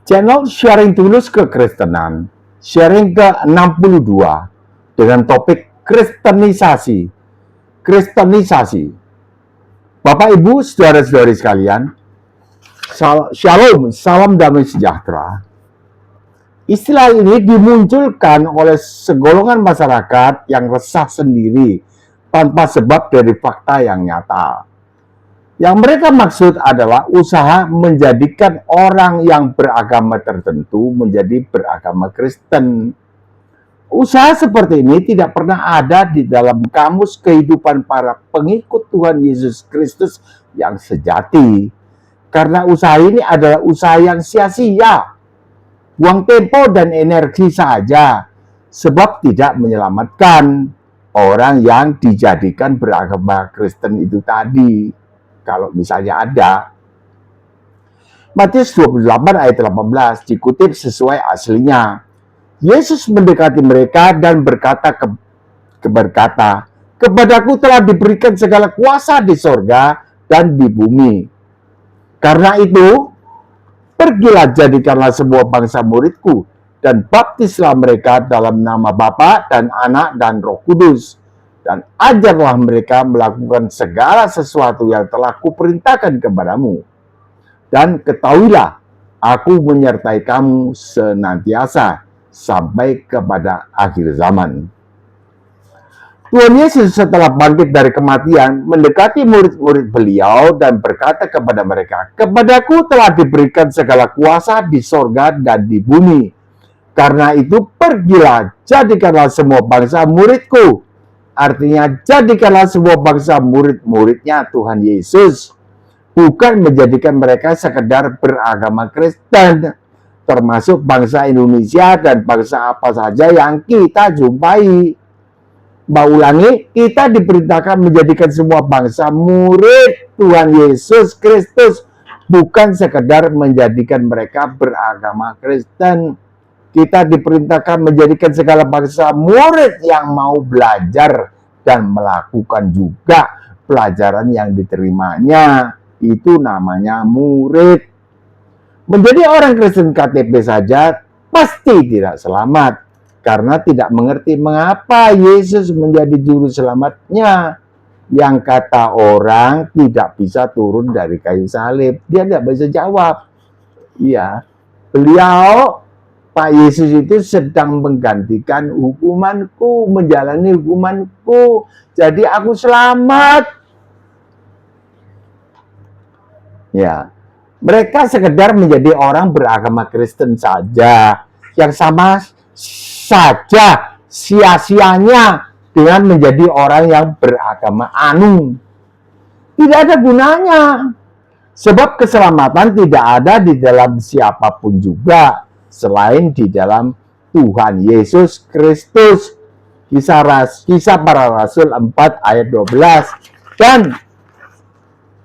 channel Sharing Tulus Kekristenan, sharing ke-62 dengan topik Kristenisasi. Kristenisasi. Bapak, Ibu, saudara-saudari sekalian, Shalom, salam damai sejahtera. Istilah ini dimunculkan oleh segolongan masyarakat yang resah sendiri tanpa sebab dari fakta yang nyata. Yang mereka maksud adalah usaha menjadikan orang yang beragama tertentu menjadi beragama Kristen. Usaha seperti ini tidak pernah ada di dalam kamus kehidupan para pengikut Tuhan Yesus Kristus yang sejati. Karena usaha ini adalah usaha yang sia-sia, buang tempo dan energi saja, sebab tidak menyelamatkan orang yang dijadikan beragama Kristen itu tadi. Kalau misalnya ada. Matius 28 ayat 18 dikutip sesuai aslinya. Yesus mendekati mereka dan berkata, "Kepadaku telah diberikan segala kuasa di sorga dan di bumi. Karena itu, pergilah jadikanlah semua bangsa muridku dan baptislah mereka dalam nama Bapa dan Anak dan Roh Kudus. Dan ajarlah mereka melakukan segala sesuatu yang telah kuperintahkan kepadamu. Dan ketahuilah, aku menyertai kamu senantiasa sampai kepada akhir zaman." Tuhan Yesus setelah bangkit dari kematian mendekati murid-murid beliau dan berkata kepada mereka, "Kepadaku telah diberikan segala kuasa di sorga dan di bumi. Karena itu pergilah, jadikanlah semua bangsa muridku." Artinya, jadikanlah semua bangsa murid-muridnya Tuhan Yesus. Bukan menjadikan mereka sekedar beragama Kristen, termasuk bangsa Indonesia dan bangsa apa saja yang kita jumpai. Mbak ulangi, kita diperintahkan menjadikan semua bangsa murid Tuhan Yesus Kristus, bukan sekedar menjadikan mereka beragama Kristen. Kita diperintahkan menjadikan segala bangsa murid yang mau belajar dan melakukan juga pelajaran yang diterimanya. Itu namanya murid. Menjadi orang Kristen KTP saja pasti tidak selamat, karena tidak mengerti mengapa Yesus menjadi juru selamatnya. Yang kata orang tidak bisa turun dari kayu salib. Dia tidak bisa jawab. Iya, beliau Pak Yesus itu sedang menggantikan hukumanku, menjalani hukumanku. Jadi aku selamat. Ya, mereka sekedar menjadi orang beragama Kristen saja, yang sama saja sia-sianya dengan menjadi orang yang beragama anu. Tidak ada gunanya, sebab keselamatan tidak ada di dalam siapapun juga selain di dalam Tuhan Yesus Kristus. Kisah para Rasul 4 ayat 12. Dan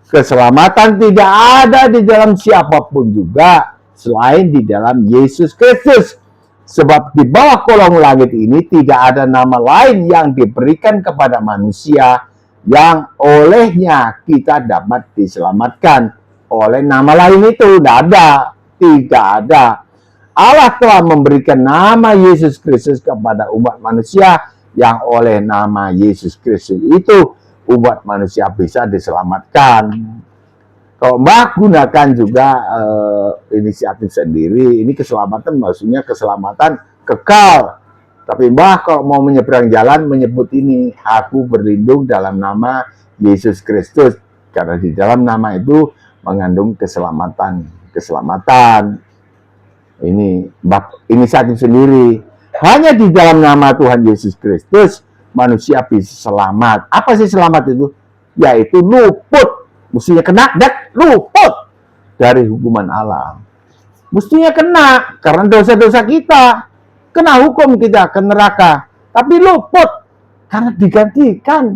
keselamatan tidak ada di dalam siapapun juga selain di dalam Yesus Kristus. Sebab di bawah kolong langit ini tidak ada nama lain yang diberikan kepada manusia yang olehnya kita dapat diselamatkan. Oleh nama lain itu tidak ada. Allah telah memberikan nama Yesus Kristus kepada umat manusia, yang oleh nama Yesus Kristus itu umat manusia bisa diselamatkan. Kalau Mbak gunakan juga inisiatif sendiri, ini keselamatan maksudnya keselamatan kekal. Tapi Mbak kalau mau menyeberang jalan menyebut ini, aku berlindung dalam nama Yesus Kristus. Karena di dalam nama itu mengandung keselamatan. Ini Mbak inisiatif sendiri. Hanya di dalam nama Tuhan Yesus Kristus manusia bisa selamat. Apa sih selamat itu? Yaitu luput. Mestinya kena dan luput dari hukuman Allah. Mestinya kena karena dosa-dosa kita. Kena hukum kita ke neraka. Tapi luput karena digantikan.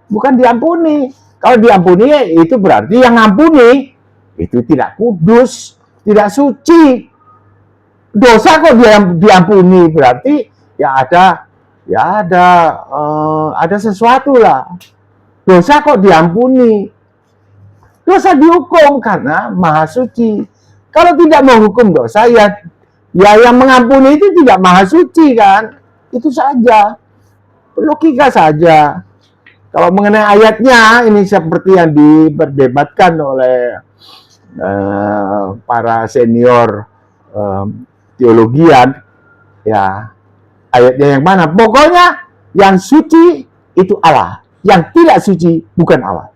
Bukan diampuni. Kalau diampuni itu berarti yang ngampuni itu tidak kudus, tidak suci. Dosa kok diampuni berarti ada sesuatu lah. Dosa kok diampuni. Dosa dihukum karena maha suci. Kalau tidak menghukum dosa, ya yang mengampuni itu tidak maha suci kan? Itu saja. Logika saja. Kalau mengenai ayatnya, ini seperti yang diperdebatkan oleh para senior teologian, ya ayatnya yang mana? Pokoknya yang suci itu Allah, yang tidak suci bukan Allah.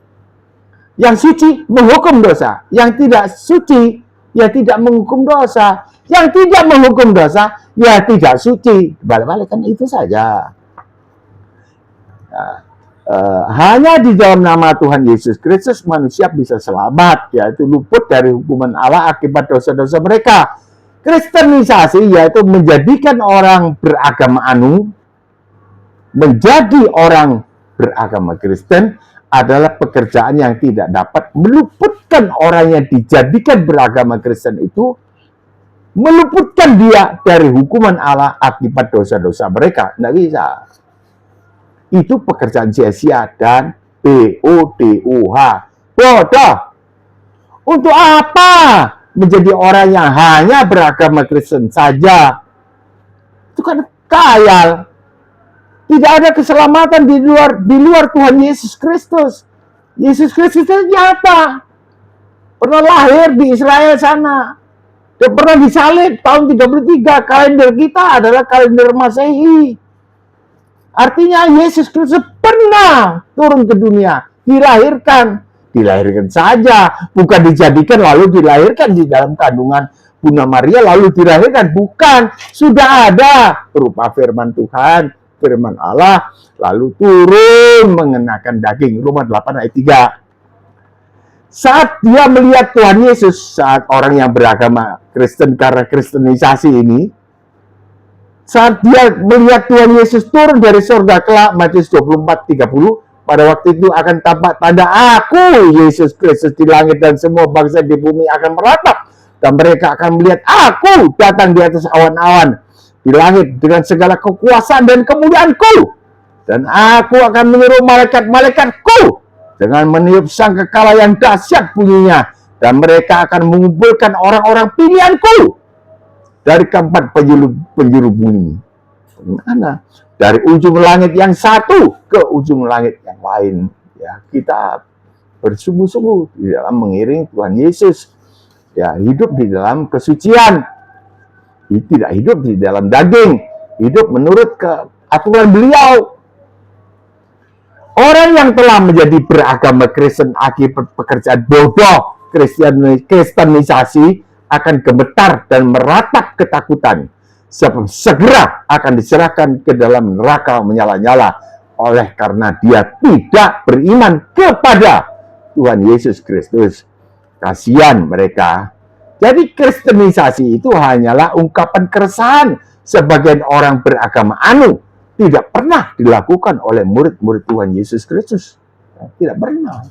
Yang suci menghukum dosa, yang tidak suci ya tidak menghukum dosa, yang tidak menghukum dosa ya tidak suci. Balik-balik kan itu saja. Hanya di dalam nama Tuhan Yesus Kristus manusia bisa selamat, yaitu luput dari hukuman Allah akibat dosa-dosa mereka. Kristenisasi yaitu menjadikan orang beragama anu menjadi orang beragama Kristen adalah pekerjaan yang tidak dapat meluputkan orang yang dijadikan beragama Kristen itu, meluputkan dia dari hukuman Allah akibat dosa-dosa mereka. Tidak bisa. Itu pekerjaan sia-sia dan BODOH. Bodoh. Untuk apa menjadi orang yang hanya beragama Kristen saja? Itu kan khayal. Tidak ada keselamatan di luar Tuhan Yesus Kristus. Yesus Kristus itu nyata. Pernah lahir di Israel sana. Dan pernah disalib tahun 33. Kalender kita adalah kalender Masehi. Artinya Yesus Kristus pernah turun ke dunia, dilahirkan saja, bukan dijadikan lalu dilahirkan di dalam kandungan Bunda Maria lalu dilahirkan, bukan, sudah ada berupa firman Tuhan, firman Allah, lalu turun mengenakan daging. Roma 8 ayat 3. Saat dia melihat Tuhan Yesus, saat orang yang beragama Kristen karena kristenisasi ini, saat dia melihat Tuhan Yesus turun dari surga kelak, Matius 24:30, pada waktu itu akan tampak tanda aku, Yesus Kristus di langit, dan semua bangsa di bumi akan meratap, dan mereka akan melihat aku datang di atas awan-awan di langit dengan segala kekuasaan dan kemuliaanku, dan aku akan menyuruh malaikat-malaikatku dengan meniup sangkakala yang dahsyat bunyinya, dan mereka akan mengumpulkan orang-orang pilihanku dari keempat penjuru bumi. Mana? Dari ujung langit yang satu ke ujung langit yang lain. Ya, kita bersungguh-sungguh di dalam mengiring Tuhan Yesus. Ya, hidup di dalam kesucian. Tidak hidup di dalam daging. Hidup menurut aturan beliau. Orang yang telah menjadi beragama Kristen akibat pekerjaan bodoh kristenisasi akan gemetar dan meratap ketakutan, sebab segera akan diserahkan ke dalam neraka menyala-nyala oleh karena dia tidak beriman kepada Tuhan Yesus Kristus. Kasihan mereka. Jadi kristenisasi itu hanyalah ungkapan keresahan sebagian orang beragama anu, tidak pernah dilakukan oleh murid-murid Tuhan Yesus Kristus. Tidak pernah.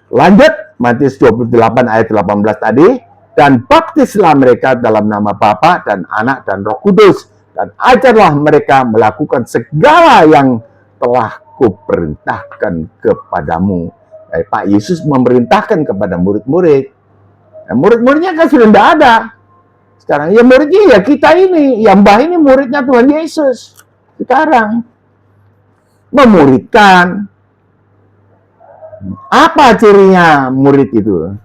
Lanjut, Matius 28 ayat 18 tadi. Dan baptislah mereka dalam nama Bapa dan Anak dan Roh Kudus, dan ajarlah mereka melakukan segala yang telah kuperintahkan kepadamu. Pak Yesus memerintahkan kepada murid-murid. Nah, murid-muridnya kan sudah tidak ada. Sekarang ya muridnya ya kita ini, yang mbah ini muridnya Tuhan Yesus. Sekarang memuridkan. Apa cirinya murid itu?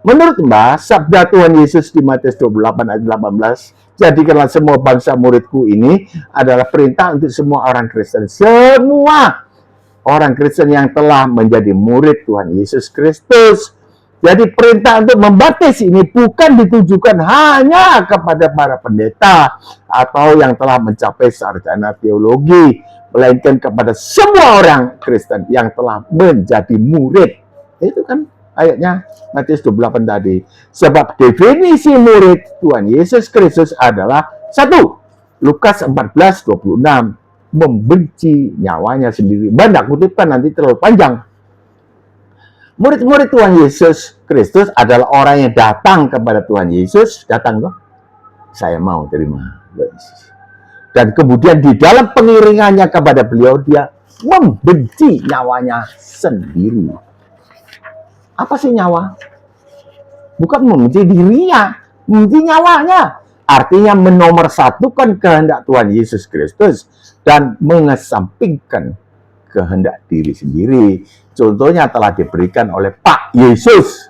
Menurut Mbah, sabda Tuhan Yesus di Matius 28 ayat 18, jadikanlah semua bangsa muridku, ini adalah perintah untuk semua orang Kristen. Semua orang Kristen yang telah menjadi murid Tuhan Yesus Kristus. Jadi perintah untuk membaptis ini bukan ditujukan hanya kepada para pendeta atau yang telah mencapai sarjana teologi, melainkan kepada semua orang Kristen yang telah menjadi murid. Itu kan ayatnya Matius 28 tadi. Sebab definisi murid Tuhan Yesus Kristus adalah 1. Lukas 14:26, membenci nyawanya sendiri. Banyak kutipkan nanti terlalu panjang. Murid-murid Tuhan Yesus Kristus adalah orang yang datang kepada Tuhan Yesus, datang loh, saya mau terima. Dan kemudian di dalam pengiringannya kepada beliau, dia membenci nyawanya sendiri. Apa sih nyawa? bukan membenci dirinya, membenci nyawanya. Artinya menomorsatukan kehendak Tuhan Yesus Kristus dan mengesampingkan kehendak diri sendiri. Contohnya telah diberikan oleh Pak Yesus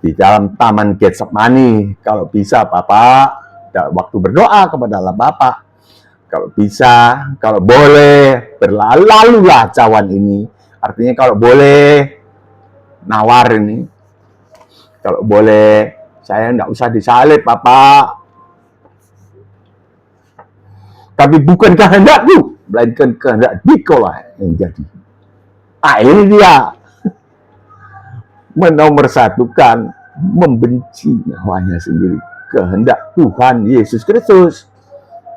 di dalam Taman Getsemani. Kalau bisa Bapak, waktu berdoa kepada Allah Bapak, kalau bisa, kalau boleh, berlalulah cawan ini. Artinya kalau boleh, nawar ini. Kalau boleh, saya enggak usah disalib, Bapak. Tapi bukan kehendakku, melainkan kehendak Dikolah yang jadi. Ini dia. Menomorsatukan, membenci nyawanya sendiri. Kehendak Tuhan Yesus Kristus.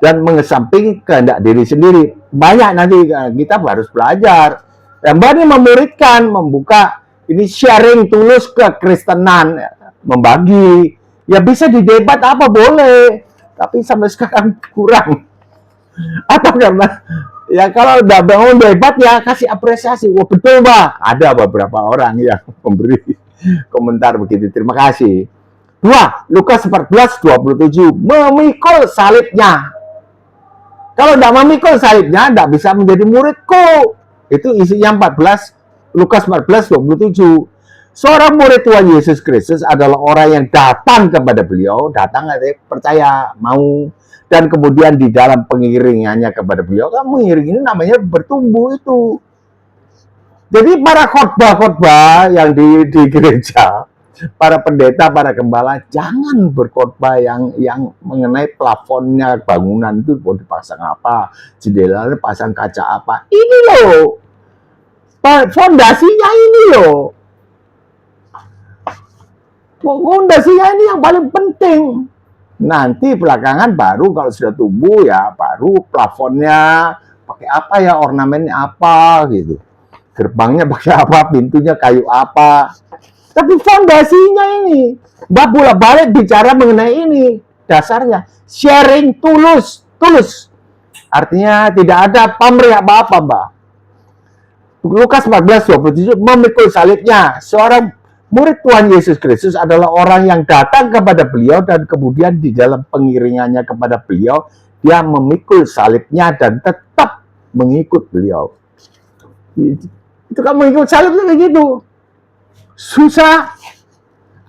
Dan mengesampingkan kehendak diri sendiri. Banyak nanti kita harus belajar. Dan Mbak ini memuridkan, membuka, ini sharing tulus kekristenan. Membagi. Ya bisa didebat apa boleh. Tapi sampai sekarang kurang. Atau karena ya kalau udah bangun debat ya kasih apresiasi. Wah betul Mbak. Ada beberapa orang yang memberi komentar begitu. Terima kasih. 2. Lukas 14:27 memikul salibnya. Kalau tidak memikul salibnya tidak bisa menjadi muridku. Itu isinya 14 Lukas 14:27. Seorang murid Tuhan Yesus Kristus adalah orang yang datang kepada beliau, datang artinya percaya, mau, dan kemudian di dalam pengiringannya kepada beliau, kan mengiring ini namanya bertumbuh itu. Jadi para khotbah-khotbah yang di gereja, para pendeta, para gembala, jangan berkhotbah yang mengenai plafonnya bangunan itu mau dipasang apa, jendelanya pasang kaca apa. Ini loh, fondasinya ini loh. Fondasinya ini yang paling penting. Nanti belakangan baru kalau sudah tumbuh ya baru plafonnya pakai apa ya, ornamennya apa gitu. Gerbangnya pakai apa, pintunya kayu apa. Tapi fondasinya ini, Mbak bolak-balik bicara mengenai ini. Dasarnya sharing tulus. Artinya tidak ada pamrih apa-apa, Mbak. Lukas 14:27 memikul salibnya. Seorang murid Tuhan Yesus Kristus adalah orang yang datang kepada beliau dan kemudian di dalam pengiringannya kepada beliau, dia memikul salibnya dan tetap mengikut beliau. Itu kan mengikut salibnya begitu. Susah.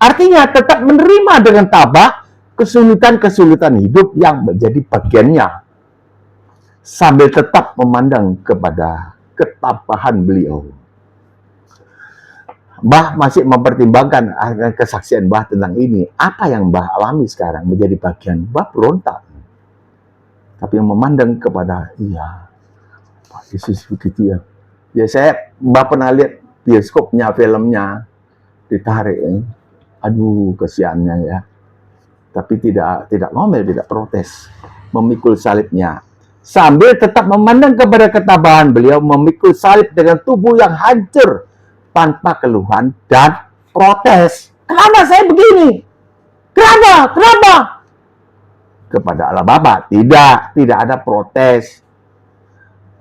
Artinya tetap menerima dengan tabah kesulitan-kesulitan hidup yang menjadi bagiannya. Sambil tetap memandang kepada ketabahan beliau. Mbah masih mempertimbangkan kesaksian Mbah tentang ini. Apa yang Mbah alami sekarang menjadi bagian Mbah berontak. Tapi yang memandang kepada, iya, Pak Yesus begitu ya. Ya Mbah pernah lihat bioskopnya, filmnya, ditarik. Aduh, kesiannya ya. Tapi tidak ngomel, tidak protes. Memikul salibnya. Sambil tetap memandang kepada ketabahan beliau, memikul salib dengan tubuh yang hancur, tanpa keluhan dan protes. Kenapa saya begini? Kenapa? Kepada Allah Bapa, tidak ada protes.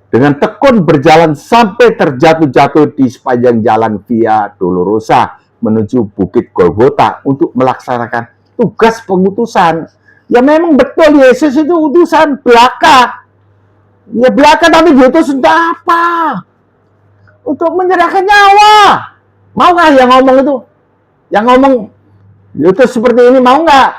Dengan tekun berjalan sampai terjatuh-jatuh di sepanjang jalan Via Dolorosa menuju Bukit Golgota untuk melaksanakan tugas pengutusan. Ya memang betul Yesus itu utusan belaka. Ya belaka tapi diutus untuk apa? Untuk menyerahkan nyawa. Mau nggak yang ngomong itu? Yang ngomong diutus seperti ini mau nggak?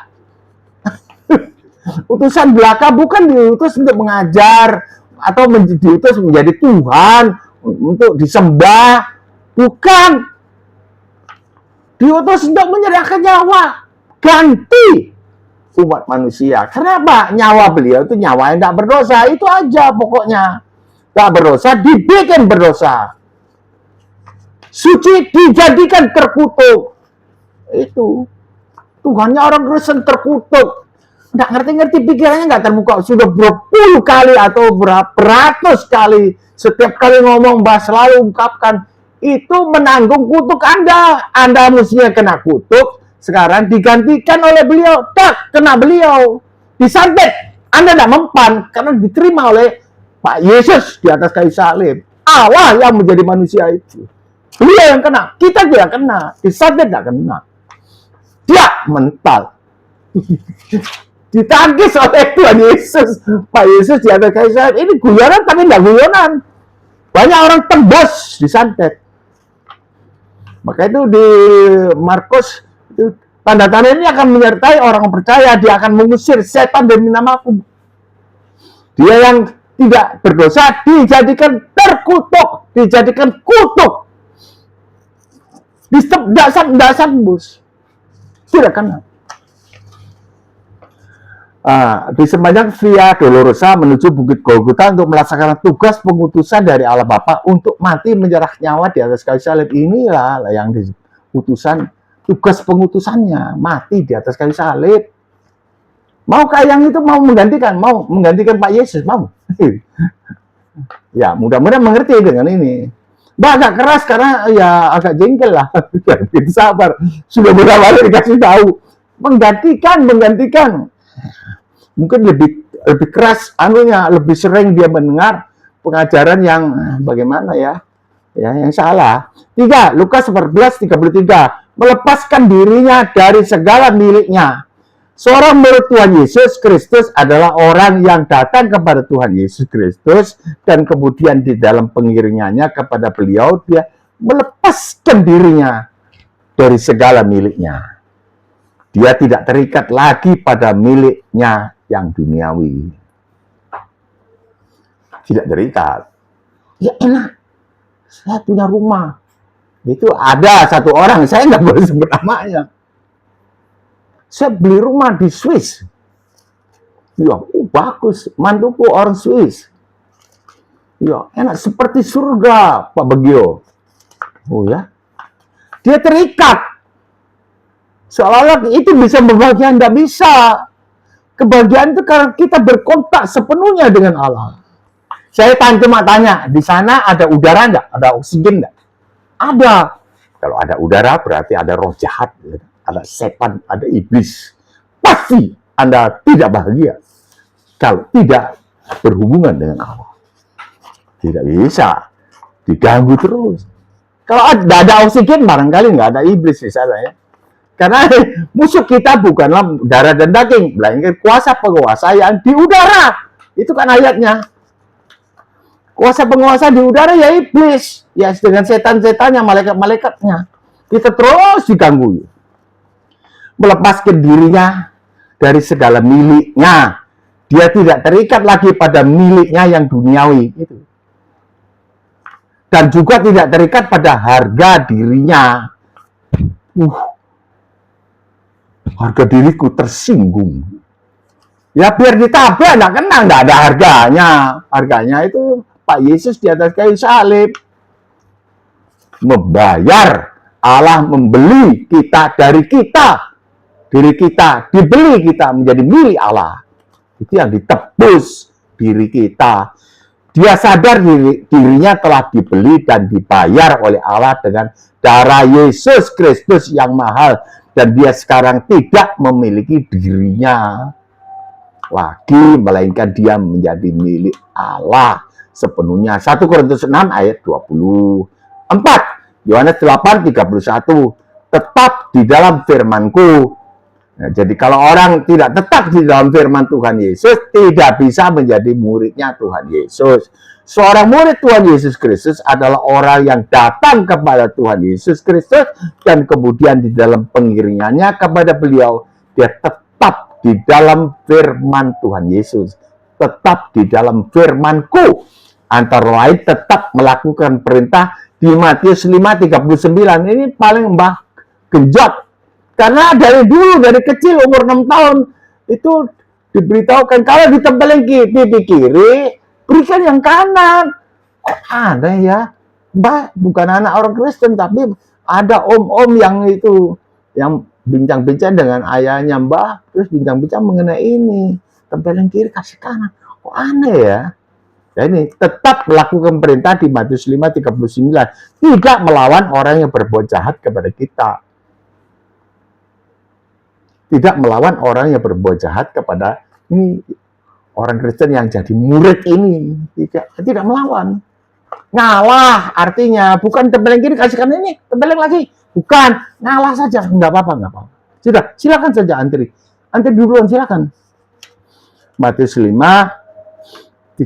Utusan belaka bukan diutus untuk mengajar atau diutus menjadi Tuhan untuk disembah, bukan. Diutus untuk menyerahkan nyawa, ganti umat manusia. Kenapa? Nyawa beliau itu nyawa yang tidak berdosa, itu aja pokoknya. Tidak berdosa, dibikin berdosa. Suci dijadikan terkutuk. Itu Tuhannya orang Kristen terkutuk. Nggak ngerti-ngerti pikirannya, nggak terbuka. Sudah berpuluh kali atau beratus kali. Setiap kali ngomong, Mbah selalu ungkapkan, itu menanggung kutuk Anda. Anda mestinya kena kutuk. Sekarang digantikan oleh beliau. Tak, kena beliau. Disantet. Anda tidak mempan. Karena diterima oleh Pak Yesus di atas kayu salib. Allah yang menjadi manusia itu. Beliau yang kena. Kita tidak kena. Disantet tidak kena. dia mental. Ditangkis oleh Tuhan Yesus. Pak Yesus di atas kayu salib. Ini guyonan tapi nggak guyonan. Banyak orang tembus disantet. Maka itu di Markus, tanda-tanda ini akan menyertai orang percaya. Dia akan mengusir setan demi namaku. Dia yang tidak berdosa dijadikan terkutuk, dijadikan kutuk. Tidak tembus. Tidak kena. Di sepanjang Via Dolorosa menuju Bukit Golgota untuk melaksanakan tugas pengutusan dari Allah Bapa untuk mati menyerah nyawa di atas kayu salib. Inilah yang utusan, tugas pengutusannya, mati di atas kayu salib. Mau yang itu mau menggantikan Pak Yesus, mau. Ya, mudah-mudahan mengerti dengan ini. Agak keras karena ya agak jengkel lah. Kita sabar. Sudah beberapa kali dikasih tahu. Menggantikan. Mungkin lebih keras lebih sering dia mendengar pengajaran yang bagaimana ya yang salah. 3 Lukas 14:33, melepaskan dirinya dari segala miliknya. Seorang murid Tuhan Yesus Kristus adalah orang yang datang kepada Tuhan Yesus Kristus dan kemudian di dalam pengiringannya kepada beliau dia melepaskan dirinya dari segala miliknya. Dia tidak terikat lagi pada miliknya yang duniawi. Tidak terikat. Ya enak. Saya punya rumah. Itu ada satu orang, saya nggak boleh sebut namanya. Saya beli rumah di Swiss. Ya, bagus. Mantuku orang Swiss. Ya, enak. Seperti surga, Pak Bagio. Oh ya. Dia terikat. Seolah-olah itu bisa berbahagia, nggak bisa. Kebahagiaan itu karena kita berkontak sepenuhnya dengan Allah. Saya cuma tanya, di sana ada udara nggak? Ada oksigen nggak? Ada. Kalau ada udara berarti ada roh jahat, ada setan, ada iblis. Pasti Anda tidak bahagia kalau tidak berhubungan dengan Allah. Tidak bisa diganggu terus. Kalau ada oksigen barangkali nggak ada iblis di sana ya. Karena musuh kita bukanlah darah dan daging, melainkan kuasa penguasa yang di udara. Itu kan ayatnya. Kuasa penguasa di udara ya iblis. Ya dengan setan-setannya, malaikat-malaikatnya. Kita terus diganggu. Melepaskan dirinya dari segala miliknya. Dia tidak terikat lagi pada miliknya yang duniawi. Itu. Dan juga tidak terikat pada harga dirinya. Harga diriku tersinggung. Ya biar ditabrak, nggak kena, nggak ada harganya. Harganya itu Pak Yesus di atas kayu salib. Membayar, Allah membeli kita dari kita. Diri kita, dibeli kita menjadi milik Allah. Itu yang ditebus diri kita. Dia sadar dirinya telah dibeli dan dibayar oleh Allah dengan darah Yesus Kristus yang mahal. Dan dia sekarang tidak memiliki dirinya lagi, melainkan dia menjadi milik Allah sepenuhnya. 1 Korintus 6 ayat 24. Yohanes 8:31. Tetap di dalam firman-Ku. Nah, jadi kalau orang tidak tetap di dalam firman Tuhan Yesus, tidak bisa menjadi muridnya Tuhan Yesus. Seorang murid Tuhan Yesus Kristus adalah orang yang datang kepada Tuhan Yesus Kristus dan kemudian di dalam pengiringannya kepada beliau, dia tetap di dalam firman Tuhan Yesus. Tetap di dalam firman-Ku. Antara lain tetap melakukan perintah di Matius 5:39. Ini paling genjot. Karena dari dulu, dari kecil, umur 6 tahun, itu diberitahukan, kalau ditempelin pipi kiri, berikan yang kanan. Oh, ada ya, Mbak, bukan anak orang Kristen, tapi ada om-om yang itu, yang bincang-bincang dengan ayahnya, Mbak, terus bincang-bincang mengenai ini, tempelin kiri, kasih kanan. Kok aneh ya? Ya ini, tetap melakukan perintah di Matius 5:39, tidak melawan orang yang berbuat jahat kepada kita. Tidak melawan orang yang berbuat jahat kepada ini orang Kristen yang jadi murid ini. Tidak melawan. Ngalah artinya bukan tempelin kiri kasih kanan ini, tempelin lagi. Bukan, ngalah saja, enggak apa-apa. Sudah, silakan saja antri. Antri duluan, silakan. Matius 5:39.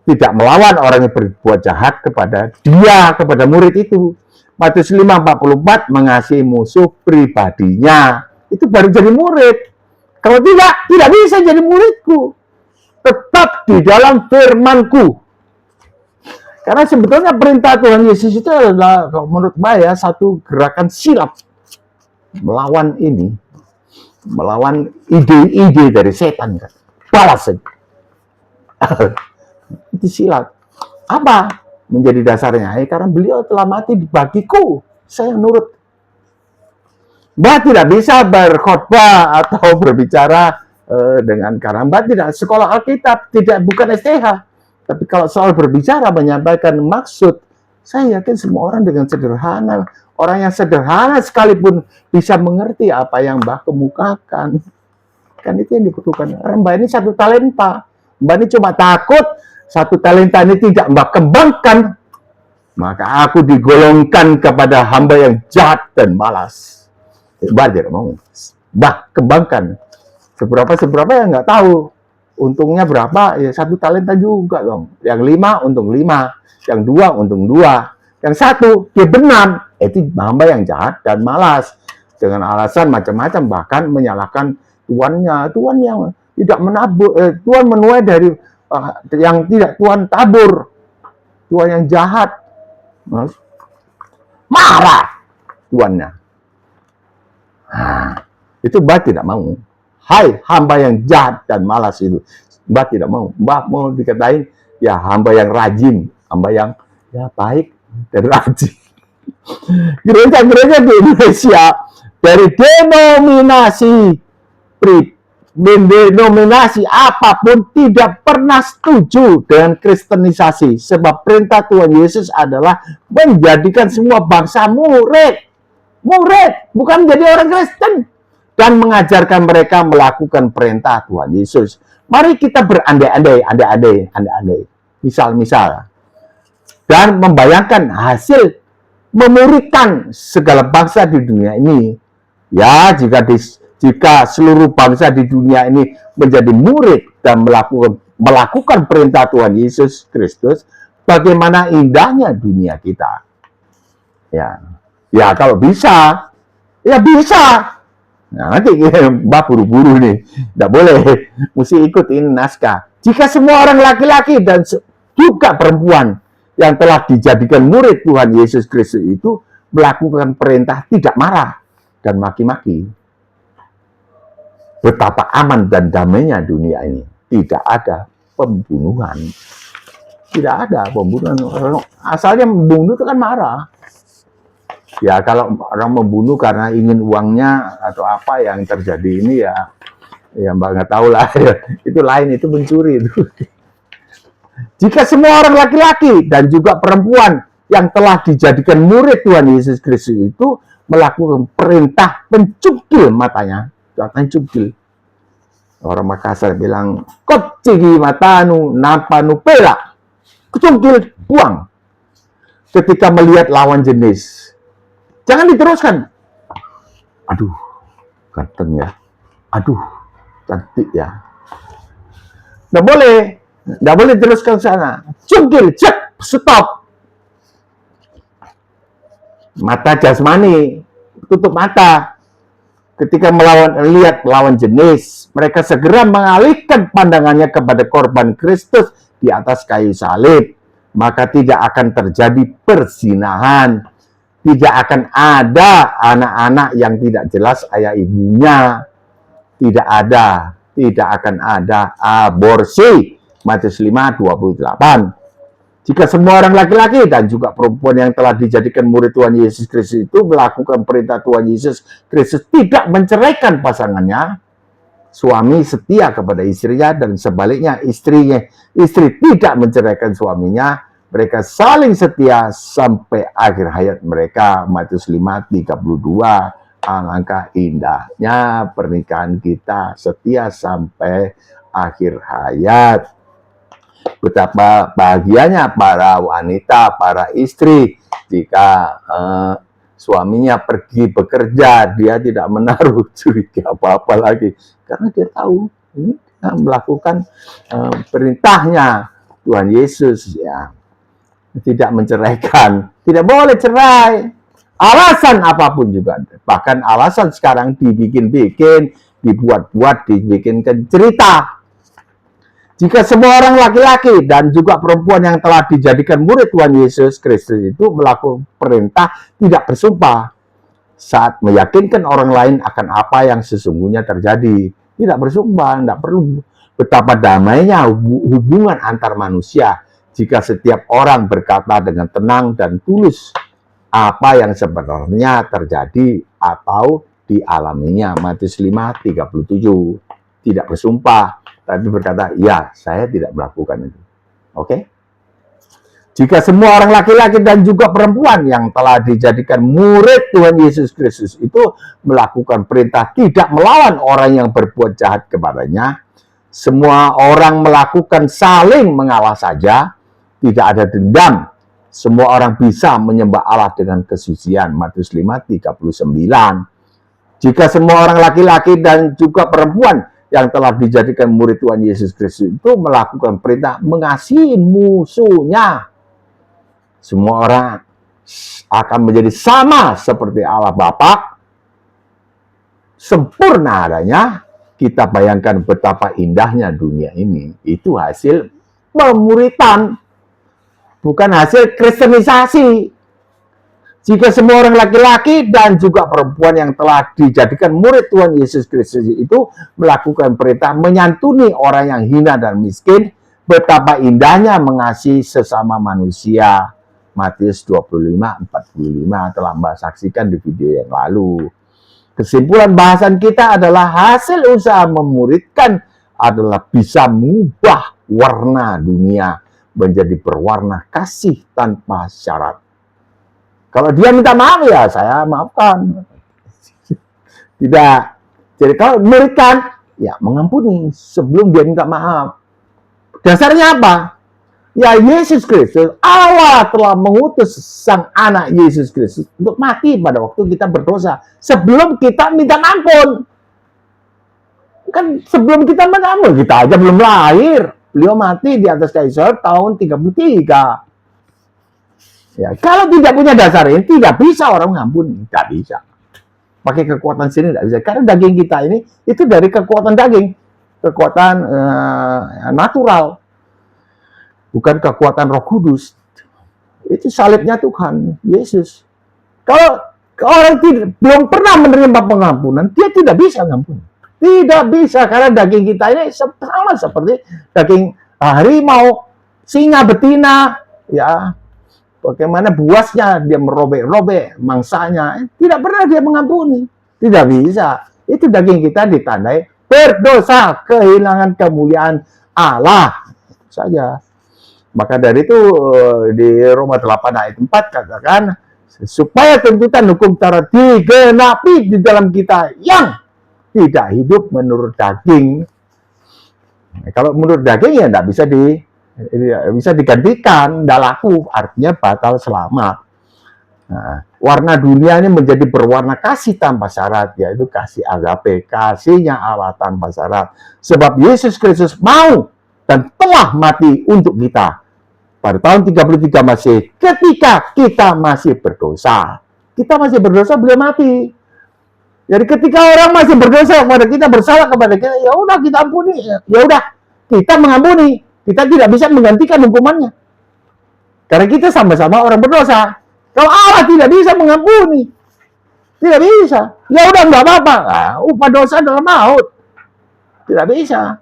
Tidak melawan orang yang berbuat jahat kepada dia, kepada murid itu. Matius 5:44, mengasihi musuh pribadinya. Itu baru jadi murid. Kalau tidak bisa jadi muridku. Tetap di dalam firmanku. Karena sebetulnya perintah Tuhan Yesus itu adalah, menurut saya, satu gerakan silap. Melawan ini. Melawan ide-ide dari setan. Balas saja. Itu silap. Apa menjadi dasarnya? Karena beliau telah mati bagiku. Saya nurut. Mbak tidak bisa berkhotbah atau berbicara dengan karena Mbak tidak sekolah Alkitab, bukan STH. Tapi kalau soal berbicara, menyampaikan maksud, saya yakin semua orang dengan sederhana, orang yang sederhana sekalipun bisa mengerti apa yang Mbak kemukakan. Kan itu yang dibutuhkan. Mbak ini satu talenta. Mbak ini cuma takut satu talenta ini tidak Mbak kembangkan. Maka aku digolongkan kepada hamba yang jahat dan malas. Mbak tidak mau. Mbak kembangkan. Seberapa yang nggak tahu. Untungnya berapa? Ya satu talenta juga dong. Yang 5 untung 5. Yang 2 untung 2. Yang 1 dia benam. Itu hamba yang jahat dan malas. Dengan alasan macam-macam. Bahkan menyalahkan tuannya. Tuan yang tidak menabur. Tuan menuai dari yang tidak Tuan tabur. Tuan yang jahat. Marah tuannya. Nah, itu Mbak tidak mau. Hai hamba yang jahat dan malas itu. Mbak tidak mau. Mbak mau dikatain ya hamba yang rajin. Hamba yang ya baik dan rajin. Gereja-gereja di Indonesia dari denominasi apapun tidak pernah setuju dengan kristenisasi. Sebab perintah Tuhan Yesus adalah menjadikan semua bangsa murid. Murid, bukan menjadi orang Kristen. Dan mengajarkan mereka melakukan perintah Tuhan Yesus. Mari kita berandai-andai. Misal. Dan membayangkan hasil memuridkan segala bangsa di dunia ini. Ya, jika seluruh bangsa di dunia ini menjadi murid dan melakukan perintah Tuhan Yesus Kristus, bagaimana indahnya dunia kita. Ya kalau bisa, ya bisa. Nah, nanti Mbak buru-buru nih, tidak boleh, mesti ikutin naskah. Jika semua orang laki-laki dan juga perempuan yang telah dijadikan murid Tuhan Yesus Kristus itu melakukan perintah tidak marah dan maki-maki, betapa aman dan damainya dunia ini. Tidak ada pembunuhan. Tidak ada pembunuhan. Asalnya membunuh itu kan marah. Ya kalau orang membunuh karena ingin uangnya atau apa yang terjadi ini ya Mbak nggak tahu lah. Itu lain, itu mencuri itu. Jika semua orang laki-laki dan juga perempuan yang telah dijadikan murid Tuhan Yesus Kristus itu melakukan perintah pencukil matanya, cukil. Orang Makassar bilang, kocigi matanu napanu pela, kecukil buang. Ketika melihat lawan jenis. Jangan diteruskan. Aduh, ganteng ya. Aduh, cantik ya. Nggak boleh teruskan sana. Cungkil, cek, stop. Mata jasmani, tutup mata. Ketika lihat lawan jenis, mereka segera mengalihkan pandangannya kepada korban Kristus di atas kayu salib. Maka tidak akan terjadi perzinahan. Tidak akan ada anak-anak yang tidak jelas ayah ibunya. Tidak akan ada aborsi. Matius 5:28. Jika semua orang laki-laki dan juga perempuan yang telah dijadikan murid Tuhan Yesus Kristus itu melakukan perintah Tuhan Yesus Kristus tidak menceraikan pasangannya, suami setia kepada istrinya dan sebaliknya istri tidak menceraikan suaminya, mereka saling setia sampai akhir hayat mereka. Matius 5:32. Alangkah indahnya pernikahan kita, setia sampai akhir hayat. Betapa bahagianya para wanita, para istri jika suaminya pergi bekerja, dia tidak menaruh curiga apa-apa lagi. Karena dia tahu ini melakukan perintahnya Tuhan Yesus, ya. Tidak menceraikan, tidak boleh cerai. Alasan apapun juga. Bahkan alasan sekarang dibikin-bikin, dibuat-buat, dibikinkan cerita. Jika semua orang laki-laki dan juga perempuan yang telah dijadikan murid Tuhan Yesus Kristus itu melakukan perintah tidak bersumpah saat meyakinkan orang lain akan apa yang sesungguhnya terjadi. Tidak bersumpah, tidak perlu. Betapa damainya hubungan antar manusia jika setiap orang berkata dengan tenang dan tulus apa yang sebenarnya terjadi atau dialaminya. Matius 5:37. Tidak bersumpah, tapi berkata, ya, saya tidak melakukan itu. Oke? Jika semua orang laki-laki dan juga perempuan yang telah dijadikan murid Tuhan Yesus Kristus itu melakukan perintah tidak melawan orang yang berbuat jahat kepadanya, semua orang melakukan saling mengalah saja, tidak ada dendam. Semua orang bisa menyembah Allah dengan kesucian. Matius 5:39. Jika semua orang laki-laki dan juga perempuan yang telah dijadikan murid Tuhan Yesus Kristus itu melakukan perintah mengasihi musuhnya, semua orang akan menjadi sama seperti Allah Bapa, sempurna adanya. Kita bayangkan betapa indahnya dunia ini. Itu hasil pemuritan, bukan hasil kristenisasi. Jika semua orang laki-laki dan juga perempuan yang telah dijadikan murid Tuhan Yesus Kristus itu melakukan perintah menyantuni orang yang hina dan miskin, betapa indahnya mengasihi sesama manusia. Matius 25:45 telah Mbak saksikan di video yang lalu. Kesimpulan bahasan kita adalah hasil usaha memuridkan adalah bisa mengubah warna dunia menjadi berwarna kasih tanpa syarat. Kalau dia minta maaf, ya saya maafkan. Tidak. Jadi kalau muridkan, ya mengampuni sebelum dia minta maaf. Dasarnya apa? Ya Yesus Kristus, Allah telah mengutus sang anak Yesus Kristus untuk mati pada waktu kita berdosa. Sebelum kita minta ampun. Kan sebelum kita minta ampun, kita aja belum lahir. Beliau mati di atas kayu salib tahun 33. Ya, kalau tidak punya dasar ini, tidak bisa orang mengampuni. Tidak bisa. Pakai kekuatan sini tidak bisa. Karena daging kita ini, itu dari kekuatan daging. Kekuatan natural. Bukan kekuatan Roh Kudus. Itu salibnya Tuhan, Yesus. Kalau orang belum pernah menerima pengampunan, dia tidak bisa mengampuni. Tidak bisa, karena daging kita ini sama seperti daging harimau, singa betina, ya. Bagaimana buasnya dia merobek-robek mangsanya, tidak pernah dia mengampuni, tidak bisa. Itu daging kita ditandai berdosa, kehilangan kemuliaan Allah saja. Maka dari itu di Roma 8 ayat 4 katakan supaya tuntutan hukum Taurat digenapi di dalam kita yang tidak hidup menurut daging. Kalau menurut daging ya tidak bisa digantikan, tidak laku, artinya batal selamat. Nah, warna dunia ini menjadi berwarna kasih tanpa syarat, yaitu kasih agape, kasihnya Allah tanpa syarat. Sebab Yesus Kristus mau dan telah mati untuk kita. Pada tahun 33 masih, ketika kita masih berdosa. Kita masih berdosa, beliau mati. Jadi ketika orang masih berdosa kepada kita, bersalah kepada kita, ya udah kita ampuni, ya udah kita mengampuni. Kita tidak bisa menggantikan hukumannya. Karena kita sama-sama orang berdosa. Kalau Allah tidak bisa mengampuni, tidak bisa. Ya udah nggak apa-apa. Nah, upah dosa adalah maut. Tidak bisa.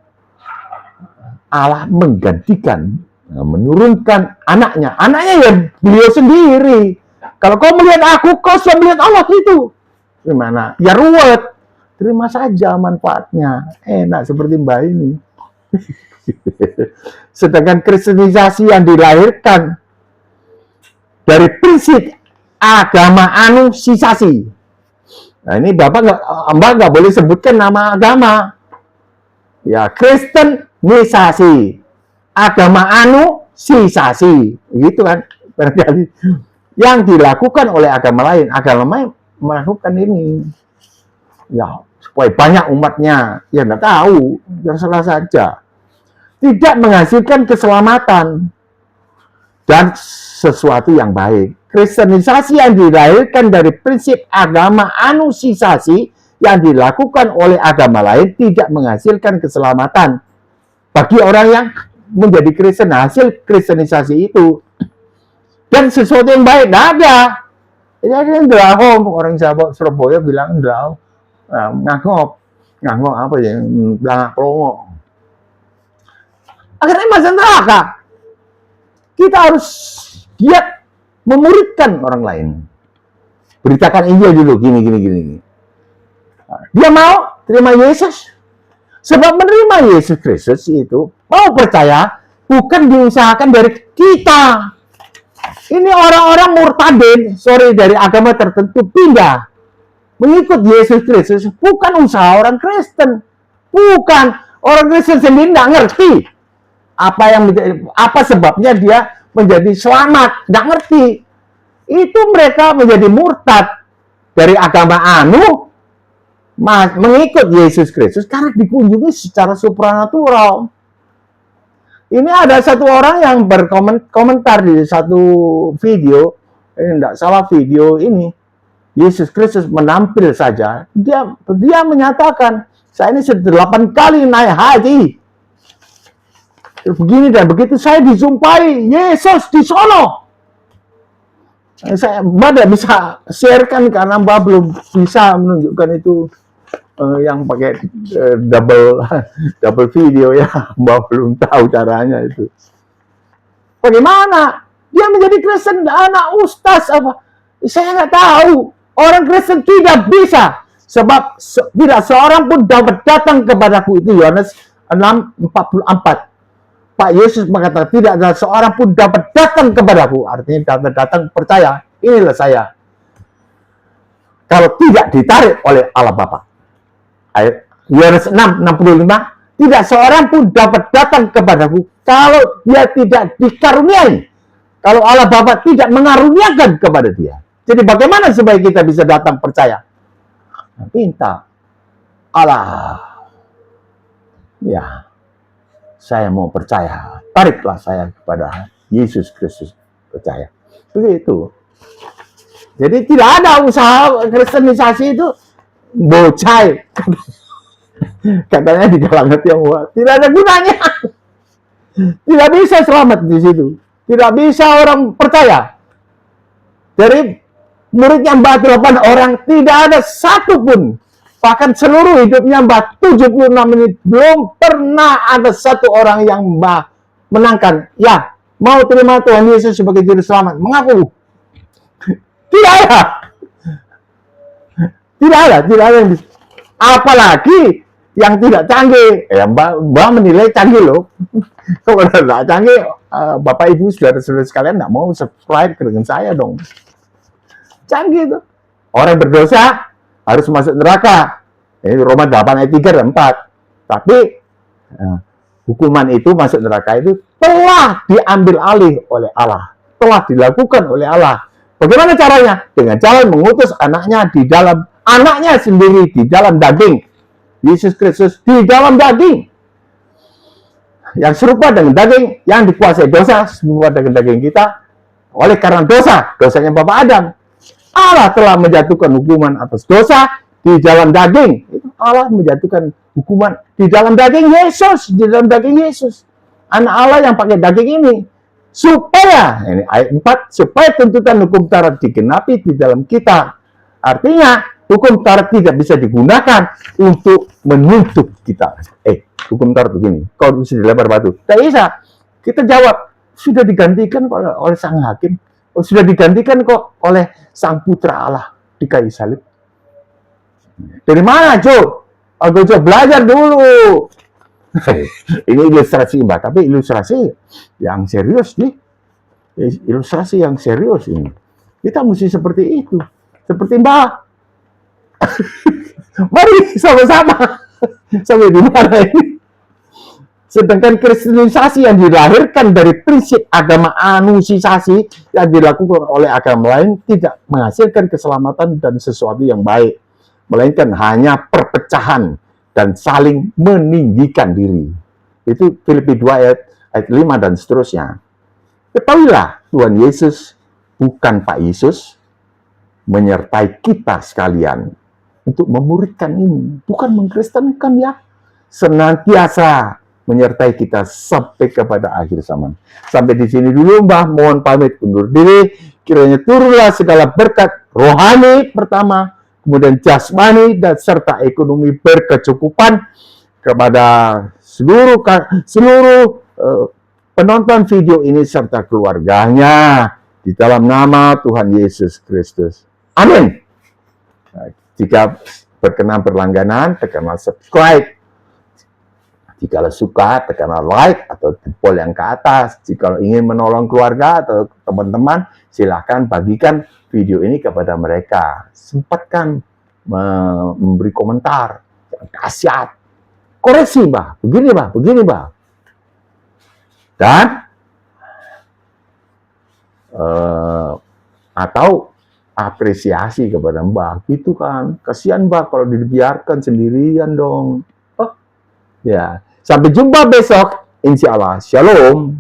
Allah menggantikan, menurunkan anaknya. Anaknya ya beliau sendiri. Kalau kau melihat aku, kau sudah melihat Allah itu. Gimana? Ya ruwet. Terima saja manfaatnya. Enak seperti Mbak ini. Sedangkan kristenisasi yang dilahirkan dari prinsip agama anusisasi. Nah ini Mbak nggak boleh sebutkan nama agama. Ya kristenisasi, agama anusisasi, gitu kan barangkali. yang dilakukan oleh agama lain. Agama lain melakukan ini. Ya, supaya banyak umatnya. Ya nggak tahu, terserah saja. Tidak menghasilkan keselamatan dan sesuatu yang baik. Kristenisasi yang dilahirkan dari prinsip agama anusisasi yang dilakukan oleh agama lain tidak menghasilkan keselamatan bagi orang yang menjadi Kristen. Hasil kristenisasi itu dan sesuatu yang baik tidak ada. Jadi orang Surabaya bilang ngangop apa ya, belangak pelongo. Akhirnya masuk neraka. Kita harus giat memuridkan orang lain. Beritakan Injil dulu, gini. Dia mau terima Yesus. Sebab menerima Yesus Kristus itu, mau percaya, bukan diusahakan dari kita. Ini orang-orang murtadin, dari agama tertentu pindah. Mengikut Yesus Kristus, bukan usaha orang Kristen. Bukan. Orang Kristen sendiri tidak ngerti. Apa sebabnya dia menjadi selamat. Nggak ngerti. Itu mereka menjadi murtad dari agama mengikut Yesus Kristus karena dikunjungi secara supranatural. Ini ada satu orang yang berkomentar di satu video, ini tidak salah video ini, Yesus Kristus menampil saja, dia menyatakan, saya ini sudah 8 kali naik haji. Begini dan begitu, saya dijumpai Yesus di sono. Saya tidak bisa sharekan karena Mbak belum bisa menunjukkan itu yang pakai double video ya. Mbak belum tahu caranya itu. Bagaimana? Dia menjadi Kristen, anak ustaz apa? Saya nggak tahu. Orang Kristen tidak bisa. Sebab tidak seorang pun dapat datang kepadaku. Itu Yohanes 6:44. Pak Yesus mengatakan tidak ada seorang pun dapat datang kepadaku. Artinya dapat datang percaya. Inilah saya. Kalau tidak ditarik oleh Allah Bapa. Ayat Yohanes 6:65. Tidak seorang pun dapat datang kepadaku kalau dia tidak dikaruniai. Kalau Allah Bapa tidak mengaruniakan kepada dia. Jadi bagaimana supaya kita bisa datang percaya? Minta Allah. Ya. Saya mau percaya, tariklah saya kepada Yesus Kristus, percaya. Begitu. Jadi tidak ada usaha kristenisasi itu bocai. Katanya di kalangan Tionghoa, tidak ada gunanya. Tidak bisa selamat di situ. Tidak bisa orang percaya. Dari muridnya Mbah 8 orang, tidak ada satupun. Bahkan seluruh hidupnya Mbah 76 menit belum pernah ada satu orang yang Mbah menangkan. Ya, mau terima Tuhan Yesus sebagai juru selamat. Mengaku. Tidak ada. Tidak ada yang bisa. Apalagi yang tidak canggih. Ya, Mbah menilai canggih loh. Kalau tidak canggih, Bapak Ibu saudara-saudara sekalian tidak mau subscribe dengan saya dong. Canggih tuh. Orang berdosa harus masuk neraka. Ini Roma 8 ayat 3 dan 4. Tapi hukuman itu masuk neraka itu telah diambil alih oleh Allah. Telah dilakukan oleh Allah. Bagaimana caranya? Dengan cara mengutus anaknya sendiri di dalam daging. Yesus Kristus di dalam daging. Yang serupa dengan daging yang dikuasai dosa, serupa dengan daging kita. Oleh karena dosanya Bapak Adam. Allah telah menjatuhkan hukuman atas dosa di dalam daging. Allah menjatuhkan hukuman di dalam daging Yesus. Di dalam daging Yesus. Anak Allah yang pakai daging ini. Supaya, ini ayat 4, supaya tuntutan hukum Taurat digenapi di dalam kita. Artinya, hukum Taurat tidak bisa digunakan untuk menuntut kita. Hukum Taurat begini. Kau bisa dilempar batu. Tidak bisa. Kita jawab, sudah digantikan oleh sang hakim. Sudah digantikan kok oleh sang putra Allah di kayu salib. Dari mana, Jo? Jo belajar dulu. Ini ilustrasi, Mbak, tapi ilustrasi yang serius nih. Ilustrasi yang serius ini. Kita mesti seperti itu. Seperti Mbak. Mari sama-sama. Sampai di mana ini? Sedangkan kristenisasi yang dilahirkan dari prinsip agama anusisasi yang dilakukan oleh agama lain tidak menghasilkan keselamatan dan sesuatu yang baik, melainkan hanya perpecahan dan saling meninggikan diri. Itu Filipi 2 ayat 5 dan seterusnya. Ketahuilah, Tuhan Yesus bukan Pak Yesus menyertai kita sekalian untuk memuridkan ini, bukan mengkristenkan ya, senantiasa menyertai kita sampai kepada akhir zaman. Sampai di sini dulu Mbah, mohon pamit undur diri. Kiranya turunlah segala berkat rohani pertama, kemudian jasmani dan serta ekonomi berkecukupan kepada seluruh penonton video ini serta keluarganya di dalam nama Tuhan Yesus Kristus. Amin. Jika berkenan berlangganan, tekanlah subscribe. Jika suka, tekanlah like atau jempol yang ke atas. Jika ingin menolong keluarga atau teman-teman, silahkan bagikan video ini kepada mereka. Sempatkan memberi komentar. Dahsyat. Koreksi, Mbah. Begini, Mbah. Begini, Mbah. Dan atau apresiasi kepada Mbah. Gitu kan. Kasihan, Mbah, kalau dibiarkan sendirian dong. Oh, ya. Sampai jumpa besok, insya Allah. Shalom.